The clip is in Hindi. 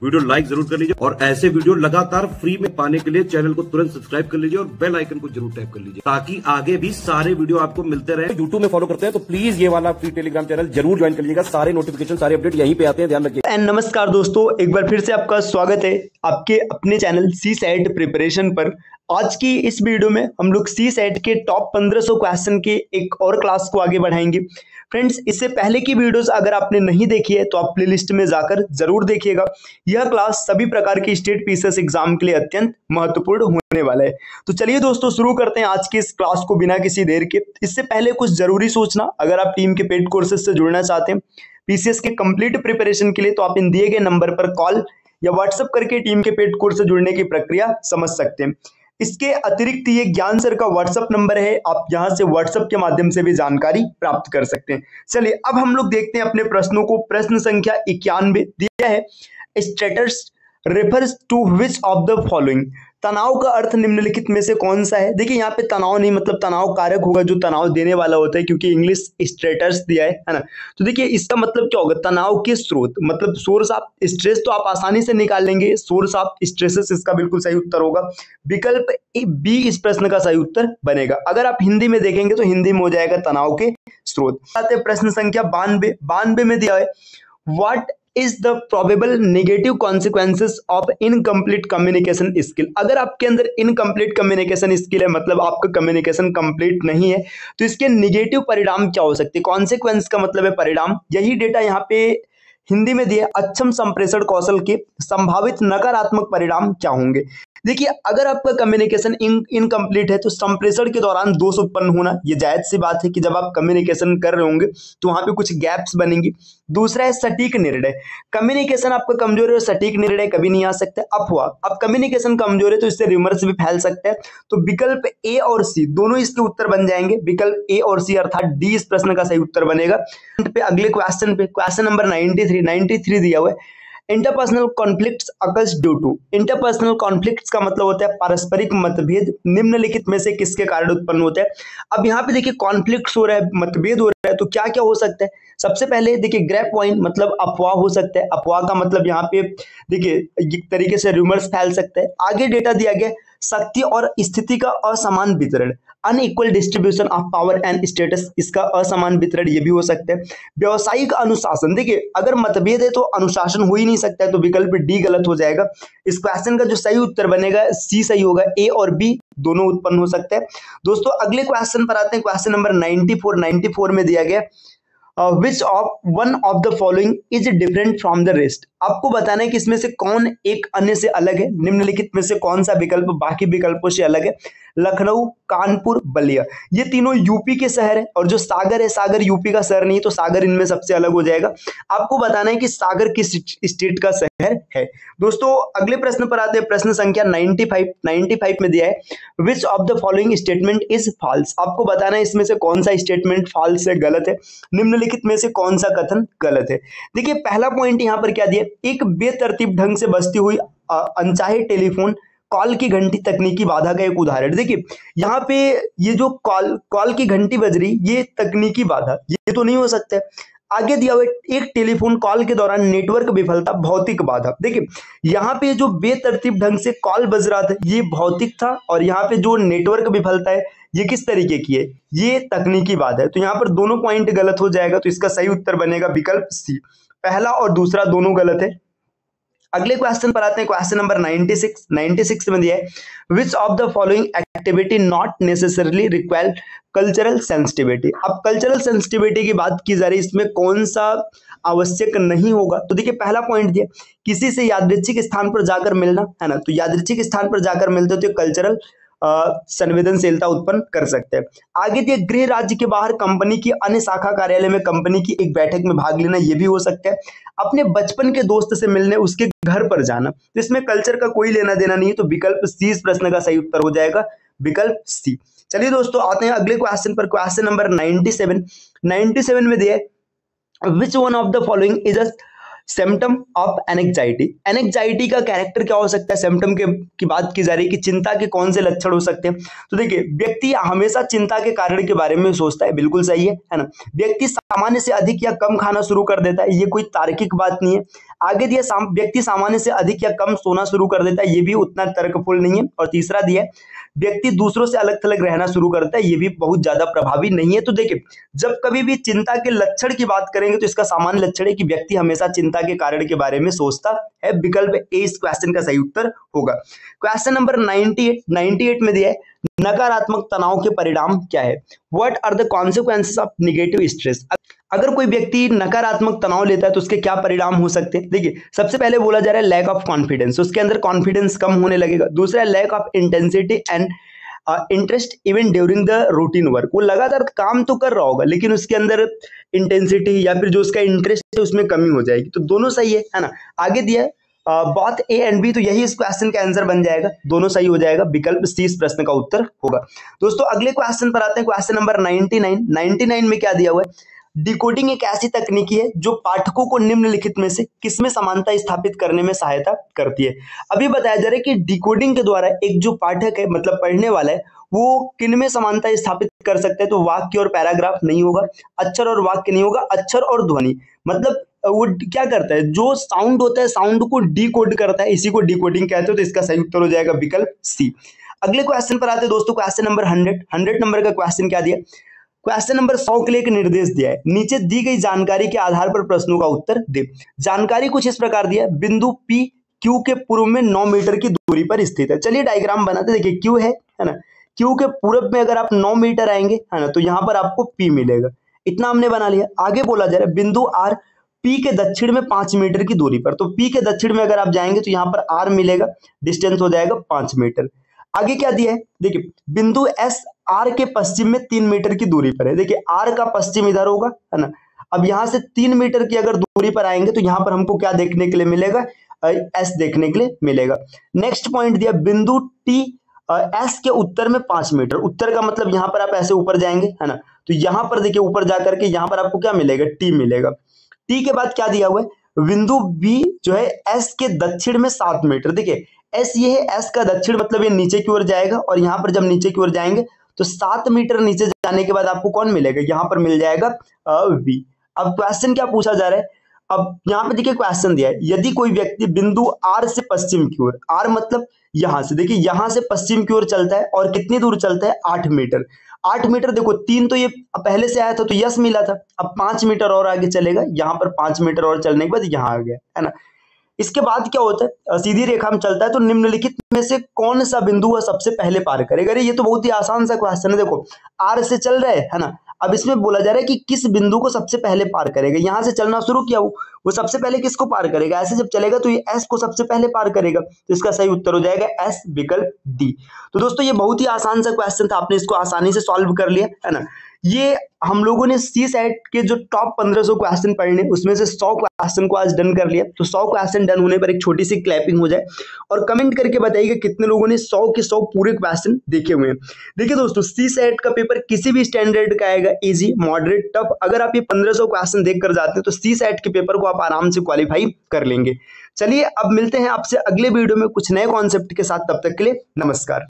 वीडियो लाइक जरूर कर लीजिए और ऐसे वीडियो लगातार फ्री में पाने के लिए चैनल को तुरंत सब्सक्राइब कर लीजिए और बेल आइकन को जरूर टैप कर लीजिए ताकि आगे भी सारे वीडियो आपको मिलते रहे। यूट्यूब में फॉलो करते हैं तो प्लीज ये वाला फ्री टेलीग्राम चैनल जरूर ज्वाइन कर लीजिएगा। सारे नोटिफिकेशन सारे अपडेट यहीं पे आते हैं, ध्यान रखिए। एंड नमस्कार दोस्तों, एक बार फिर से आपका स्वागत है आपके अपने चैनल सी सेट प्रिपरेशन पर। आज की इस वीडियो में हम लोग सी सेट के टॉप 1500 क्वेश्चन के एक और क्लास को आगे बढ़ाएंगे। फ्रेंड्स, इससे पहले की वीडियोस अगर आपने नहीं देखी है तो आप प्लेलिस्ट में जाकर जरूर देखिएगा। यह क्लास सभी प्रकार के स्टेट पीसीएस एग्जाम के लिए अत्यंत महत्वपूर्ण होने वाला है। तो चलिए दोस्तों, शुरू करते हैं आज की इस क्लास को बिना किसी देर के। इससे पहले कुछ जरूरी सूचना, अगर आप टीम के पेड कोर्सेज से जुड़ना चाहते हैं पीसीएस के कंप्लीट प्रिपरेशन के लिए, तो आप इन दिए गए नंबर पर कॉल या व्हाट्सएप करके टीम के पेड कोर्स से जुड़ने की प्रक्रिया समझ सकते हैं। इसके अतिरिक्त ये ज्ञान सर का व्हाट्सएप नंबर है, आप यहां से व्हाट्सएप के माध्यम से भी जानकारी प्राप्त कर सकते हैं। चलिए अब हम लोग देखते हैं अपने प्रश्नों को। प्रश्न संख्या 91 दिया है, status refers to which of the following. तनाव का अर्थ निम्नलिखित में से कौन सा है। देखिए यहाँ पे तनाव नहीं, मतलब तनाव कारक होगा जो तनाव देने वाला होता है, क्योंकि इंग्लिश स्टेटस दिया है ना। तो देखिए इसका मतलब क्या होगा, तनाव के स्रोत, मतलब सोर्स ऑफ स्ट्रेस तो आप आसानी से निकाल लेंगे, सोर्स ऑफ स्ट्रेसेस इसका बिल्कुल सही उत्तर होगा। विकल्प बी इस प्रश्न का सही उत्तर बनेगा। अगर आप हिंदी में देखेंगे तो हिंदी में हो जाएगा तनाव के स्रोत। आते हैं प्रश्न संख्या 92 में दिया है, what is the probable negative consequences of incomplete communication skill। अगर आपके अंदर इनकम्प्लीट कम्युनिकेशन स्किल है, मतलब आपका कम्युनिकेशन कंप्लीट नहीं है, तो इसके निगेटिव परिणाम क्या हो सकते हैं। कॉन्सिक्वेंस का मतलब है परिणाम, यही डेटा यहाँ पे हिंदी में दिया। अक्षम संप्रेषण कौशल के संभावित नकारात्मक परिणाम क्या होंगे। देखिए अगर आपका कम्युनिकेशन इनकम्प्लीट है तो संप्रेषण के दौरान दोष उत्पन्न होना ये जायज सी बात है कि जब आप कम्युनिकेशन कर रहे होंगे तो वहां पे कुछ गैप्स बनेंगी। दूसरा है सटीक निर्णय। कम्युनिकेशन आपका कमजोर है और सटीक निर्णय कभी नहीं आ सकता। अफवाह, अब कम्युनिकेशन कमजोर है तो इससे रिमर्स भी फैल सकता है। तो विकल्प ए और सी दोनों इसके उत्तर बन जाएंगे। विकल्प ए और सी अर्थात डी इस प्रश्न का सही उत्तर बनेगा। पे अगले क्वेश्चन पे, क्वेश्चन नंबर 93 दिया हुआ है, interpersonal conflicts occurs due to. Interpersonal conflicts का मतलब होता है पारस्परिक मतभेद निम्नलिखित में से किसके कारण उत्पन्न होता है। अब यहाँ पे देखिए कॉन्फ्लिक्ट्स हो रहा है, मतभेद हो रहा है, तो क्या क्या हो सकता है। सबसे पहले देखिए ग्रैप पॉइंट, मतलब अफवाह हो सकता है। अफवाह का मतलब यहाँ पे देखिए एक तरीके से रूमर्स फैल सकता है। आगे डेटा दिया गया, शक्ति और स्थिति का असमान वितरण, unequal distribution of power and status, इसका असमान वितरण ये भी हो सकता है। व्यवसायिक अनुशासन, देखिए अगर मतभेद है तो अनुशासन हो ही नहीं सकता है, तो विकल्प डी गलत हो जाएगा। इस क्वेश्चन का जो सही उत्तर बनेगा सी सही होगा, ए और बी दोनों उत्पन्न हो सकते हैं। दोस्तों अगले क्वेश्चन पर आते हैं। क्वेश्चन नंबर 94 में दिया गया, which of one of the following is different from the rest. आपको बताना है कि इसमें से कौन एक अन्य से अलग है। निम्नलिखित में से कौन सा विकल्प बाकी विकल्पों से अलग है। लखनऊ, कानपुर, बलिया, ये तीनों यूपी के शहर है, और जो सागर है, सागर यूपी का शहर नहीं, तो सागर इनमें सबसे अलग हो जाएगा। आपको बताना है कि सागर किस स्टेट का शहर है। दोस्तों अगले प्रश्न पर आते हैं। प्रश्न संख्या 95 में दिया है, which of the following statement is false. आपको बताना है इसमें से कौन सा स्टेटमेंट फॉल्स है, गलत है। निम्नलिखित में से कौन सा कथन गलत है। देखिए पहला पॉइंट यहाँ पर क्या दिया, एक बेतरतीब ढंग से बजती हुई अनचाहे टेलीफोन कॉल की घंटी तकनीकी बाधा का एक उदाहरण। देखिए यहाँ पे ये जो कॉल की घंटी बज रही, ये तकनीकी बाधा, ये तो नहीं हो सकता है। आगे दिया हुआ एक टेलीफोन कॉल के दौरान नेटवर्क विफलता, भौतिक बाधा। देखिए यहाँ पे जो बेतरतीब ढंग से कॉल बज रहा था ये भौतिक था, और यहाँ पे जो नेटवर्क विफलता है ये किस तरीके की है, ये तकनीकी बाधा है। तो यहाँ पर दोनों पॉइंट गलत हो जाएगा, तो इसका सही उत्तर बनेगा विकल्प सी। पहला और दूसरा दोनों गलत है। अगले क्वेश्चन पर आते हैं। क्वेश्चन नंबर 96 में दिया है, which of the following activity not necessarily require cultural sensitivity. अब कल्चरल सेंसिटिविटी की बात की जा रही है, इसमें कौन सा आवश्यक नहीं होगा। तो देखिए पहला पॉइंट दिया, किसी से यादृच्छिक स्थान पर जाकर मिलना, है ना, तो यादृच्छिक स्थान पर जाकर मिलते तो कल्चरल संवेदनशीलता उत्पन्न कर सकते हैं। आगे दिए, गृह राज्य के बाहर कंपनी की अन्य शाखा कार्यालय में कंपनी की एक बैठक में भाग लेना, ये भी हो सकता है। अपने बचपन के दोस्त से मिलने उसके घर पर जाना, तो इसमें कल्चर का कोई लेना देना नहीं है, तो विकल्प सी इस प्रश्न का सही उत्तर हो जाएगा, विकल्प सी। चलिए दोस्तों आते हैं अगले क्वेश्चन पर। क्वेश्चन नंबर 97 में दिया है, which one of the following is a symptom of anxiety. Anxiety का कैरेक्टर क्या हो सकता है। सिम्टम की बात की जा रही है कि चिंता के कौन से लक्षण हो सकते हैं। तो देखिए व्यक्ति हमेशा चिंता के कारण के बारे में सोचता है, बिल्कुल सही है ना। व्यक्ति सामान्य से अधिक या कम खाना शुरू कर देता है, ये कोई तार्किक बात नहीं है। आगे दिया व्यक्ति सामान्य से अधिक या कम सोना शुरू कर देता है, ये भी उतना तर्कफुल नहीं है। और तीसरा दिया है व्यक्ति दूसरों से अलग थलग रहना शुरू करता है, ये भी बहुत ज्यादा प्रभावी नहीं है। तो देखिए जब कभी भी चिंता के लक्षण की बात करेंगे तो इसका सामान्य लक्षण है कि व्यक्ति हमेशा चिंता के कारण के बारे में सोचता है। विकल्प ए इस क्वेश्चन का सही उत्तर होगा। क्वेश्चन नंबर 98 में दिया है नकारात्मक तनाव के परिणाम क्या है? What are the consequences of negative stress? अगर कोई व्यक्ति नकारात्मक तनाव लेता है तो उसके क्या परिणाम हो सकते हैं? देखिए सबसे पहले बोला जा रहा है लैक ऑफ कॉन्फिडेंस, उसके अंदर कॉन्फिडेंस कम होने लगेगा। दूसरा है lack of intensity and interest even during the routine work, वो लगातार काम तो कर रहा होगा लेकिन उसके अंदर इंटेंसिटी या फिर जो उसका इंटरेस्ट है उसमें कमी हो जाएगी। तो दोनों सही है ना। आगे दिया है बोथ ए एंड बी, तो यही इस क्वेश्चन का आंसर बन जाएगा, दोनों सही हो जाएगा। विकल्प सी इस प्रश्न का उत्तर होगा। दोस्तों अगले क्वेश्चन पर आते हैं, क्वेश्चन नंबर 99 में क्या दिया हुआ है? डिकोडिंग एक ऐसी तकनीकी है जो पाठकों को निम्नलिखित में से किसमें समानता स्थापित करने में सहायता करती है। अभी बताया जा रहा है कि डिकोडिंग के द्वारा एक जो पाठक है मतलब पढ़ने वाला है वो किनमें समानता स्थापित कर सकते हैं? तो वाक्य और पैराग्राफ नहीं होगा, अक्षर और वाक्य नहीं होगा, अक्षर और ध्वनि। मतलब वो क्या करता है, जो साउंड होता है साउंड को डिकोड करता है, इसी को डिकोडिंग कहते हैं। तो इसका सही उत्तर हो जाएगा विकल्प सी। अगले क्वेश्चन पर आते हैं दोस्तों, क्वेश्चन नंबर 100 नंबर का क्वेश्चन क्या दिया? क्वेश्चन नंबर 100 के लिए एक निर्देश दिया है, नीचे दी गई जानकारी के आधार पर प्रश्नों का उत्तर दे। जानकारी कुछ इस प्रकार दिया है, बिंदु पी क्यू के पूर्व में 9 मीटर की दूरी पर स्थित है। चलिए डायग्राम बनाते, देखिए क्यू है ना, क्यू के पूर्व में अगर आप 9 मीटर आएंगे है ना तो यहाँ पर आपको पी मिलेगा, इतना हमने बना लिया। आगे बोला जा रहा है बिंदु आर पी के दक्षिण में 5 मीटर की दूरी पर, तो पी के दक्षिण में अगर आप जाएंगे तो यहाँ पर आर मिलेगा, डिस्टेंस हो जाएगा 5 मीटर। आगे क्या दिया है, देखिए बिंदु एस आर के पश्चिम में 3 मीटर की दूरी पर है। देखिए आर का पश्चिम इधर होगा है ना, अब यहाँ से 3 मीटर की अगर दूरी पर आएंगे तो यहाँ पर हमको क्या देखने के लिए मिलेगा? एस देखने के लिए मिलेगा। नेक्स्ट पॉइंट दिया बिंदु टी एस के उत्तर में 5 मीटर, उत्तर का मतलब यहाँ पर आप ऐसे ऊपर जाएंगे है ना, तो यहाँ पर देखिए ऊपर जाकर के यहाँ पर आपको क्या मिलेगा? टी मिलेगा। टी के बाद क्या दिया हुआ है? बिंदु बी जो है एस के दक्षिण में 7 मीटर। देखिए एस ये है, एस का दक्षिण मतलब ये नीचे की ओर जाएगा, और यहाँ पर जब नीचे की ओर जाएंगे तो 7 मीटर नीचे जाने के बाद आपको कौन मिलेगा? यहाँ पर मिल जाएगा वी। अब क्वेश्चन क्या पूछा जा रहा है? अब यहाँ पे देखिए क्वेश्चन दिया है, यदि कोई व्यक्ति बिंदु आर से पश्चिम की ओर, आर मतलब यहाँ से, देखिए यहाँ से पश्चिम की ओर चलता है और कितनी दूर चलता है? 8 मीटर। 8 मीटर देखो 3 तो ये पहले से आया था तो यस मिला था, अब 5 मीटर और आगे चलेगा, यहाँ पर 5 मीटर और चलने के बाद यहाँ आ गया है ना। इसके बाद क्या होता है? सीधी रेखा में चलता है तो निम्नलिखित में से कौन सा बिंदु वह सबसे पहले पार करेगा? अरे ये तो बहुत ही आसान सा क्वेश्चन है। देखो आर से चल रहे है ना, अब इसमें बोला जा रहा है कि किस बिंदु को सबसे पहले पार करेगा। यहां से चलना शुरू किया वो सबसे पहले किसको पार करेगा? ऐसे जब चलेगा तो ये एस को सबसे पहले पार करेगा, तो इसका सही उत्तर हो जाएगा एस, विकल्प डी। तो दोस्तों ये बहुत ही आसान सा क्वेश्चन था, आपने इसको आसानी से सॉल्व कर लिया है ना। ये हम लोगों ने सी सेट के जो टॉप 1500 क्वेश्चन पढ़ने उसमें से 100 क्वेश्चन को आज डन कर लिया। तो 100 क्वेश्चन डन होने पर एक छोटी सी क्लैपिंग हो जाए और कमेंट करके बताइए कितने लोगों ने 100 के 100 पूरे क्वेश्चन देखे हुए हैं। देखिए दोस्तों सी सेट का पेपर किसी भी स्टैंडर्ड का आएगा, इजी, मॉडरेट, टफ। अगर आप ये 1500 क्वेश्चन देख कर जाते हैं तो सी सेट के पेपर को आप आराम से क्वालिफाई कर लेंगे। चलिए अब मिलते हैं आपसे अगले वीडियो में कुछ नए कॉन्सेप्ट के साथ, तब तक के लिए नमस्कार।